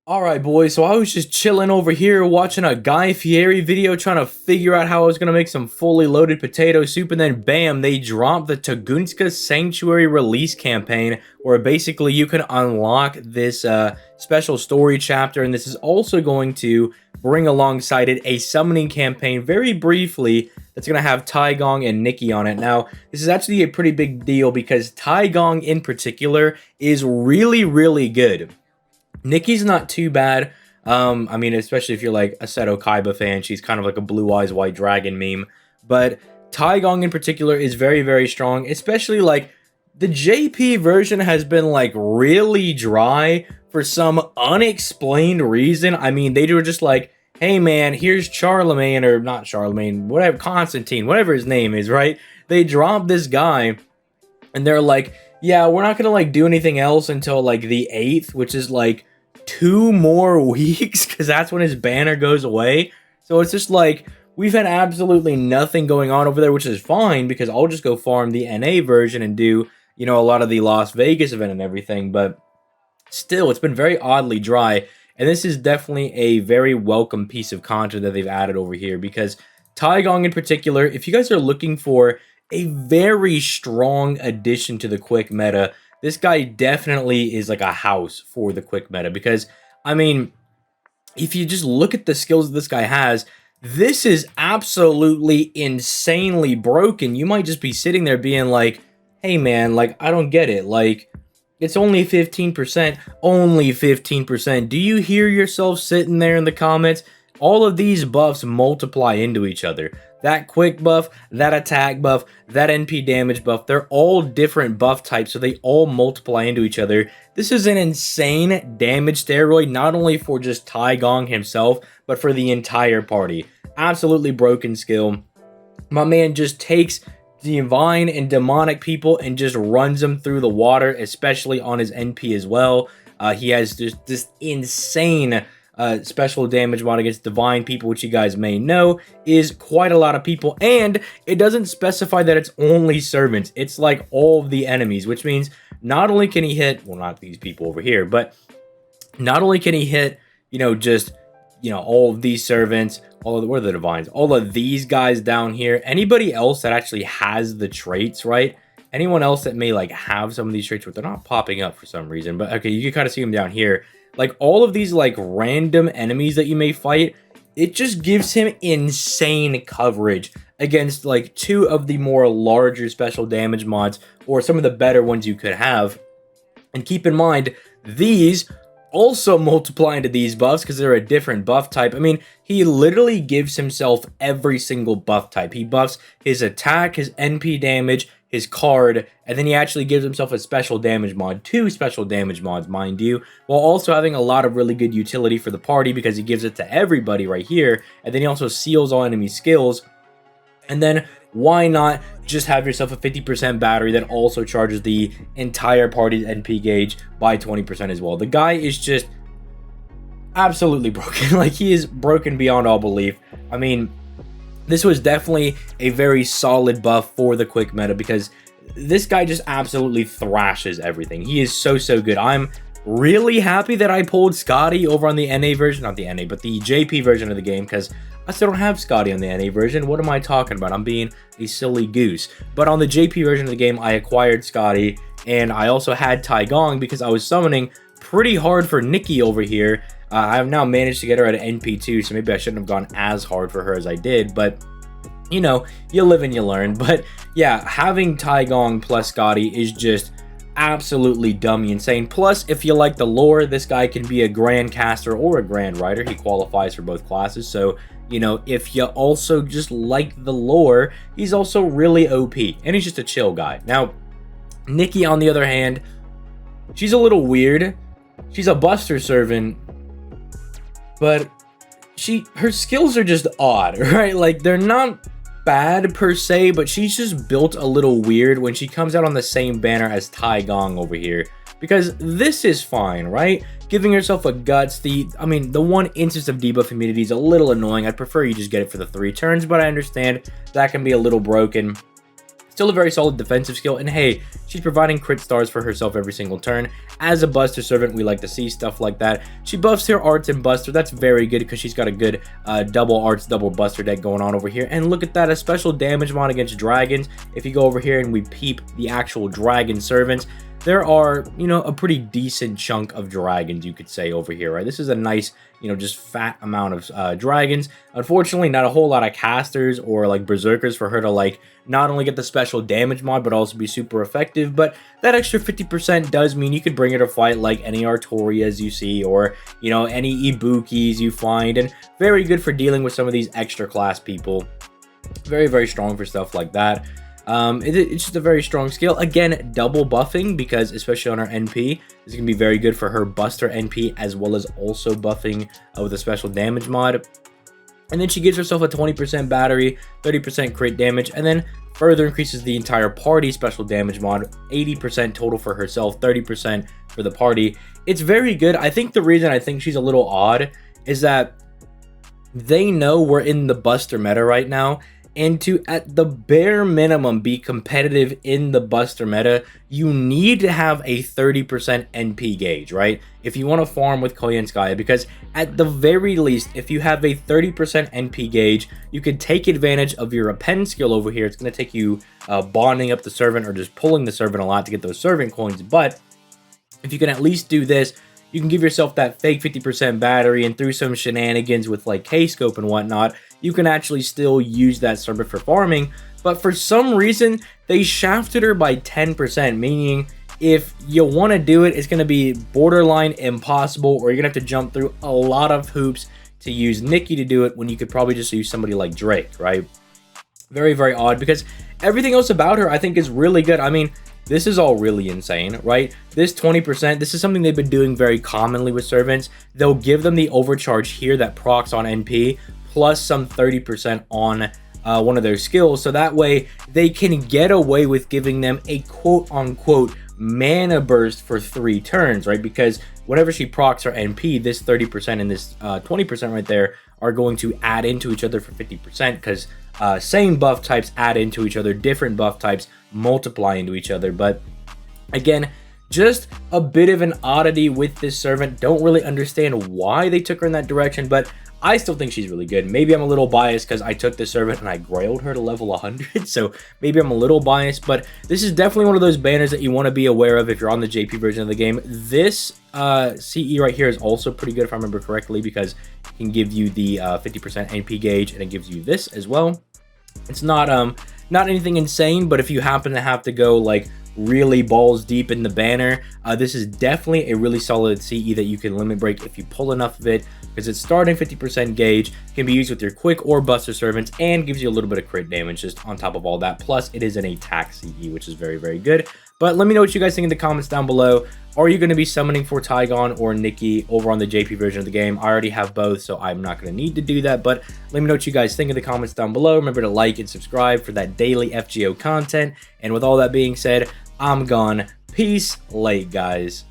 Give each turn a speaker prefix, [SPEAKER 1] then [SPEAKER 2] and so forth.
[SPEAKER 1] Alright boys, so I was just chilling over here watching a Guy Fieri video trying to figure out how I was going to make some fully loaded potato soup, and then bam, they dropped the Tagunska Sanctuary release campaign where basically you can unlock this special story chapter, and this is also going to bring alongside it a summoning campaign very briefly that's going to have Tai Gong and Nikki on it. Now, this is actually a pretty big deal because Tai Gong in particular is really good. Nikki's not too bad. I mean, especially if you're like a Seto Kaiba fan, she's kind of like a Blue Eyes White Dragon meme. But Taigong in particular is very strong, especially like the JP version has been like really dry for some unexplained reason. I mean, they were just like, hey man, here's Charlemagne, or not Charlemagne, whatever, Constantine, whatever his name is, right? They dropped this guy and they're like, yeah, we're not gonna like do anything else until like the 8th, which is like 2 more weeks, because that's when his banner goes away. So it's just like, we've had absolutely nothing going on over there, which is fine, because I'll just go farm the NA version and do, you know, a lot of the Las Vegas event and everything. But still, it's been very oddly dry, and this is definitely a very welcome piece of content that they've added over here, because Taigong in particular, if you guys are looking for a very strong addition to the quick meta, this guy definitely is like a house for the quick meta, because, I mean, if you just look at the skills that this guy has, this is absolutely insanely broken. You might just be sitting there being like, hey man, like, I don't get it. Like, it's only 15%. Only 15%. Do you hear yourself sitting there in the comments? All of these buffs multiply into each other. That quick buff, that attack buff, that NP damage buff, they're all different buff types, so they all multiply into each other. This is an insane damage steroid, not only for just Tai Gong himself, but for the entire party. Absolutely broken skill. My man just takes divine and demonic people and just runs them through the water, especially on his NP as well. He has just this insane special damage mod against divine people, which you guys may know is quite a lot of people, and it doesn't specify that it's only servants. It's like all of the enemies, which means not only can he hit, well, not these people over here, but not only can he hit, you know, just, you know, all of these servants, all of the, where are the divines, all of these guys down here, anybody else that actually has the traits, right? Anyone else that may like have some of these traits, but they're not popping up for some reason. But okay, you can kind of see them down here. Like all of these like random enemies that you may fight, it just gives him insane coverage against like 2 of the more larger special damage mods, or some of the better ones you could have. And keep in mind, these also multiply into these buffs because they're a different buff type. I mean, he literally gives himself every single buff type. He buffs his attack, his NP damage, his card, and then he actually gives himself a special damage mod, 2 special damage mods, mind you, while also having a lot of really good utility for the party because he gives it to everybody right here, and then he also seals all enemy skills. And then why not just have yourself a 50% battery that also charges the entire party's NP gauge by 20% as well. The guy is just absolutely broken. Like, he is broken beyond all belief. I mean, this was definitely a very solid buff for the quick meta because this guy just absolutely thrashes everything. He is so good. I'm really happy that I pulled Scotty over on the NA version, not the NA, but the JP version of the game, because I still don't have Scotty on the NA version. What am I talking about? I'm being a silly goose. But on the JP version of the game, I acquired Scotty, and I also had Tai Gong because I was summoning pretty hard for Nikki over here. I have now managed to get her at an NP2, so maybe I shouldn't have gone as hard for her as I did, but you know, you live and you learn. But yeah, having Tai Gong plus Scotty is just absolutely dummy insane. Plus, if you like the lore, this guy can be a Grand Caster or a Grand Rider. He qualifies for both classes, so you know, if you also just like the lore, he's also really OP, and he's just a chill guy. Now, Nikki, on the other hand, she's a little weird. She's a Buster servant, but her skills are just odd, right? Like, they're not bad per se, but she's just built a little weird when she comes out on the same banner as Tai Gong over here. Because this is fine, right? Giving herself a guts, I mean, the 1 instance of debuff immunity is a little annoying. I'd prefer you just get it for the 3 turns, but I understand that can be a little broken. Still a very solid defensive skill, and hey, she's providing crit stars for herself every single turn. As a Buster servant, we like to see stuff like that. She buffs her arts and Buster. That's very good because she's got a good double arts, double Buster deck going on over here. And look at that, a special damage mod against dragons. If you go over here and we peep the actual dragon servants, there are, you know, a pretty decent chunk of dragons, you could say, over here, right? This is a nice, you know, just fat amount of dragons. Unfortunately, not a whole lot of casters or like berserkers for her to like not only get the special damage mod but also be super effective. But that extra 50% does mean you could bring her to fight like any Artorias you see, or, you know, any Ibukis you find, and very good for dealing with some of these extra class people. Very, very strong for stuff like that. It's just a very strong skill. Again, double buffing, because especially on her NP, this is going to be very good for her Buster NP, as well as also buffing with a special damage mod. And then she gives herself a 20% battery, 30% crit damage, and then further increases the entire party special damage mod, 80% total for herself, 30% for the party. It's very good. I think the reason I think she's a little odd is that they know we're in the Buster meta right now, and to, at the bare minimum, be competitive in the Buster meta, you need to have a 30% NP gauge, right? If you want to farm with Koyenskaya, because at the very least, if you have a 30% NP gauge, you can take advantage of your append skill over here. It's going to take you bonding up the servant or just pulling the servant a lot to get those servant coins. But if you can at least do this, you can give yourself that fake 50% battery, and through some shenanigans with like K-scope and whatnot, you can actually still use that servant for farming. But for some reason, they shafted her by 10%, meaning if you want to do it, it's going to be borderline impossible, or you're going to have to jump through a lot of hoops to use Nikki to do it, when you could probably just use somebody like Drake, right? Very, very odd, because everything else about her I think is really good. I mean, this is all really insane, right? This 20%, this is something they've been doing very commonly with servants. They'll give them the overcharge here that procs on NP, plus some 30% on one of their skills, so that way they can get away with giving them a quote-unquote mana burst for 3 turns, right? Because whenever she procs her NP, this 30% and this 20% right there are going to add into each other for 50%, because same buff types add into each other, different buff types multiply into each other. But again, just a bit of an oddity with this servant. Don't really understand why they took her in that direction, but I still think she's really good. Maybe I'm a little biased because I took this servant and I grailed her to level 100, so maybe I'm a little biased, but this is definitely one of those banners that you want to be aware of if you're on the JP version of the game. This CE right here is also pretty good if I remember correctly, because it can give you the 50% NP gauge, and it gives you this as well. It's not anything insane, but if you happen to have to go like really balls deep in the banner, this is definitely a really solid CE that you can limit break if you pull enough of it, because it's starting 50% gauge, can be used with your quick or Buster servants, and gives you a little bit of crit damage just on top of all that. Plus it is an attack CE, which is very, very good. But let me know what you guys think in the comments down below. Are you going to be summoning for Taigong or Nikki over on the JP version of the game? I already have both, so I'm not going to need to do that. But let me know what you guys think in the comments down below. Remember to like and subscribe for that daily FGO content. And with all that being said, I'm gone. Peace late, guys.